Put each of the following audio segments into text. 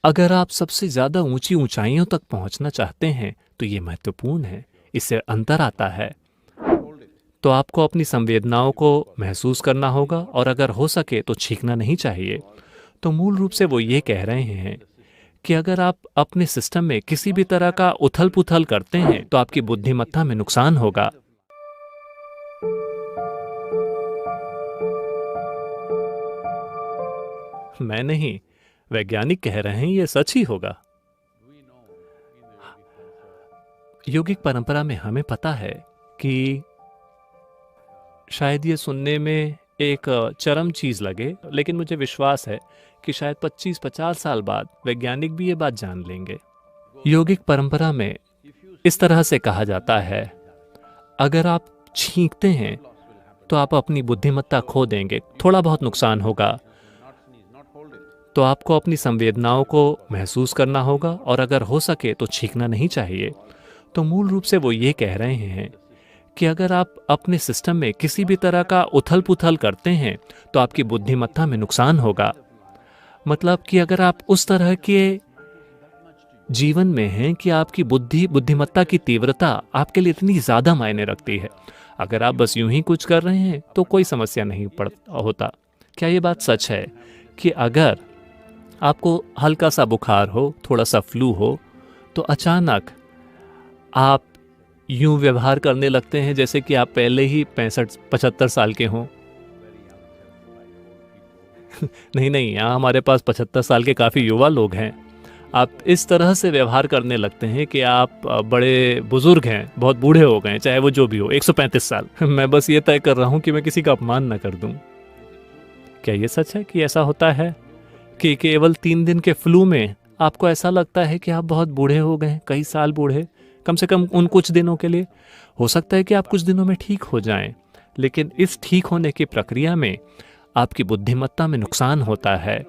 अगर आप सबसे ज्यादा ऊंची ऊंचाइयों तक पहुंचना चाहते हैं तो ये महत्वपूर्ण है। इससे अंतर आता है। तो आपको अपनी संवेदनाओं को महसूस करना होगा और अगर हो सके तो छींकना नहीं चाहिए। तो मूल रूप से वो ये कह रहे हैं कि अगर आप अपने सिस्टम में किसी भी तरह का उथल पुथल करते हैं तो आपकी बुद्धिमत्ता में नुकसान होगा। मैं नहीं, वैज्ञानिक कह रहे हैं, ये सच ही होगा। योगिक परंपरा में हमें पता है कि शायद ये सुनने में एक चरम चीज लगे, लेकिन मुझे विश्वास है कि शायद 25-50 साल बाद वैज्ञानिक भी ये बात जान लेंगे। योगिक परंपरा में इस तरह से कहा जाता है, अगर आप छींकते हैं तो आप अपनी बुद्धिमत्ता खो देंगे, थोड़ा बहुत नुकसान होगा। तो आपको अपनी संवेदनाओं को महसूस करना होगा और अगर हो सके तो छींकना नहीं चाहिए। तो मूल रूप से वो ये कह रहे हैं कि अगर आप अपने सिस्टम में किसी भी तरह का उथल पुथल करते हैं तो आपकी बुद्धिमत्ता में नुकसान होगा। मतलब कि अगर आप उस तरह के जीवन में हैं कि आपकी बुद्धिमत्ता की तीव्रता आपके लिए इतनी ज्यादा मायने रखती है। अगर आप बस यूं ही कुछ कर रहे हैं तो कोई समस्या नहीं पड़ होता। क्या ये बात सच है कि अगर आपको हल्का सा बुखार हो, थोड़ा सा फ्लू हो, तो अचानक आप यूं व्यवहार करने लगते हैं जैसे कि आप पहले ही 65-75 साल के हों? नहीं नहीं, यहाँ हमारे पास 75 साल के काफ़ी युवा लोग हैं। आप इस तरह से व्यवहार करने लगते हैं कि आप बड़े बुजुर्ग हैं, बहुत बूढ़े हो गए हैं, चाहे वो जो भी हो, 135 साल। मैं बस ये तय कर रहा हूँ कि मैं किसी का अपमान न कर दूँ। क्या ये सच है कि ऐसा होता है कि केवल 3 दिन के फ्लू में आपको ऐसा लगता है कि आप बहुत बूढ़े हो गए, कई साल बूढ़े, कम से कम उन कुछ दिनों के लिए? हो सकता है कि आप कुछ दिनों में ठीक हो जाएं, लेकिन इस ठीक होने की प्रक्रिया में आपकी बुद्धिमत्ता में नुकसान होता है,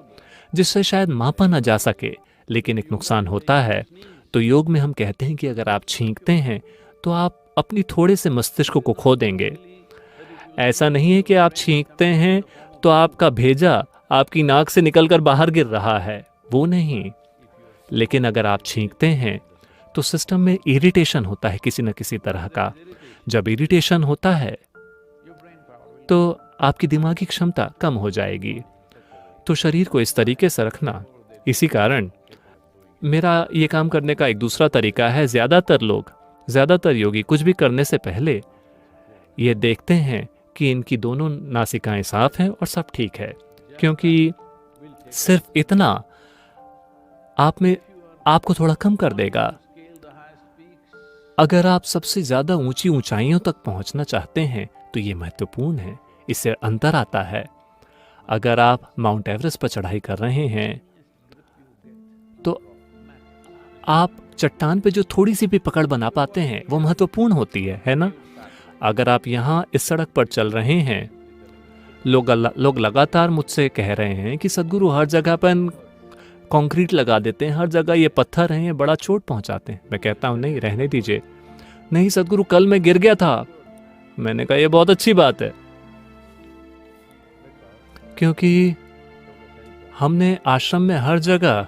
जिससे शायद मापा ना जा सके, लेकिन एक नुकसान होता है। तो योग में हम कहते हैं कि अगर आप छींकते हैं तो आप अपनी थोड़े से मस्तिष्क को खो देंगे। ऐसा नहीं है कि आप छींकते हैं तो आपका भेजा आपकी नाक से निकलकर बाहर गिर रहा है, वो नहीं। लेकिन अगर आप छींकते हैं तो सिस्टम में इरिटेशन होता है किसी न किसी तरह का। जब इरिटेशन होता है तो आपकी दिमागी क्षमता कम हो जाएगी। तो शरीर को इस तरीके से रखना, इसी कारण मेरा ये काम करने का एक दूसरा तरीका है। ज़्यादातर योगी कुछ भी करने से पहले ये देखते हैं कि इनकी दोनों नासिकाएं साफ हैं और सब ठीक है, क्योंकि सिर्फ इतना आप में आपको थोड़ा कम कर देगा। अगर आप सबसे ज्यादा ऊंची ऊंचाइयों तक पहुंचना चाहते हैं तो ये महत्वपूर्ण है। इससे अंतर आता है। अगर आप माउंट एवरेस्ट पर चढ़ाई कर रहे हैं तो आप चट्टान पे जो थोड़ी सी भी पकड़ बना पाते हैं वो महत्वपूर्ण होती है ना? अगर आप यहाँ इस सड़क पर चल रहे हैं, लोग लगातार मुझसे कह रहे हैं कि सद्गुरु हर जगह पर कंक्रीट लगा देते हैं, हर जगह ये पत्थर हैं, ये बड़ा चोट पहुंचाते हैं। मैं कहता हूं नहीं, रहने दीजिए। नहीं सद्गुरु, कल मैं गिर गया था। मैंने कहा ये बहुत अच्छी बात है, क्योंकि हमने आश्रम में हर जगह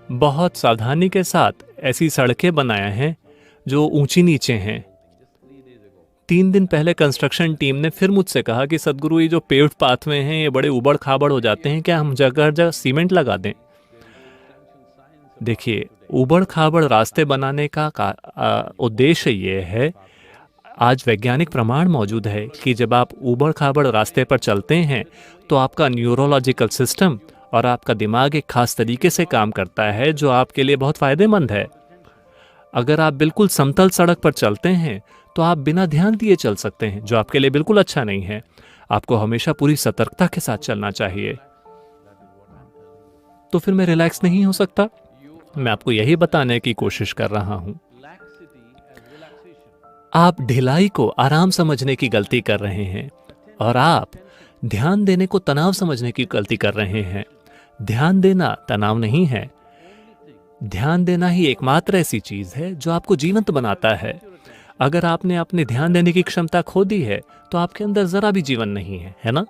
बहुत सावधानी के साथ ऐसी सड़कें बनाए हैं जो ऊंची नीचे हैं। 3 दिन पहले कंस्ट्रक्शन टीम ने फिर मुझसे कहा कि सद्गुरु ये जो पेव्ड पाथवे हैं ये बड़े उबड़ खाबड़ हो जाते हैं, क्या हम जगह जगह सीमेंट लगा दें? देखिए, उबड़ खाबड़ रास्ते बनाने का उद्देश्य ये है, आज वैज्ञानिक प्रमाण मौजूद है कि जब आप उबड़ खाबड़ रास्ते पर चलते हैं तो आपका न्यूरोलॉजिकल सिस्टम और आपका दिमाग एक खास तरीके से काम करता है जो आपके लिए बहुत फायदेमंद है। अगर आप बिल्कुल समतल सड़क पर चलते हैं तो आप बिना ध्यान दिए चल सकते हैं, जो आपके लिए बिल्कुल अच्छा नहीं है। आपको हमेशा पूरी सतर्कता के साथ चलना चाहिए। तो फिर मैं रिलैक्स नहीं हो सकता? मैं आपको यही बताने की कोशिश कर रहा हूं। आप ढिलाई को आराम समझने की गलती कर रहे हैं और आप ध्यान देने को तनाव समझने की गलती कर रहे हैं। ध्यान देना तनाव नहीं है। ध्यान देना ही एकमात्र ऐसी चीज है जो आपको जीवंत बनाता है। अगर आपने अपने ध्यान देने की क्षमता खो दी है तो आपके अंदर जरा भी जीवन नहीं है, है ना?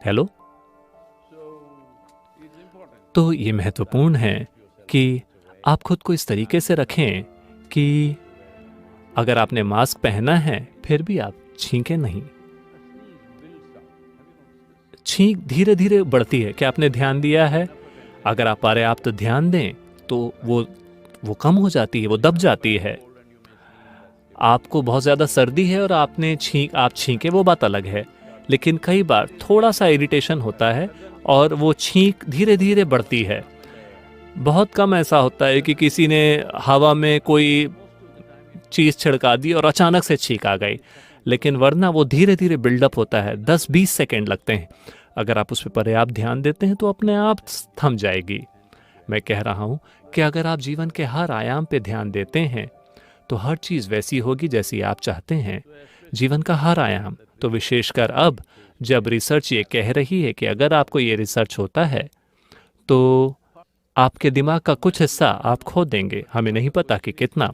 हेलो? तो ये महत्वपूर्ण है कि आप खुद को इस तरीके से रखें कि अगर आपने मास्क पहना है फिर भी आप छींकें नहीं। छींक धीरे धीरे बढ़ती है, क्या आपने ध्यान दिया है? अगर आप पर्याप्त ध्यान दें तो वो कम हो जाती है, वो दब जाती है। आपको बहुत ज़्यादा सर्दी है और आप छींके, वो बात अलग है। लेकिन कई बार थोड़ा सा इरिटेशन होता है और वो छींक धीरे धीरे बढ़ती है। बहुत कम ऐसा होता है कि किसी ने हवा में कोई चीज़ छिड़का दी और अचानक से छींक आ गई, लेकिन वरना वो धीरे धीरे बिल्डअप होता है, 10-20 सेकेंड लगते हैं। अगर आप उस पर पर्याप्त ध्यान देते हैं तो अपने आप थम जाएगी। मैं कह रहा हूँ कि अगर आप जीवन के हर आयाम पे ध्यान देते हैं तो हर चीज़ वैसी होगी जैसी आप चाहते हैं। जीवन का हर आयाम, तो विशेषकर अब जब रिसर्च ये कह रही है कि अगर आपको ये रिसर्च होता है तो आपके दिमाग का कुछ हिस्सा आप खो देंगे, हमें नहीं पता कि कितना।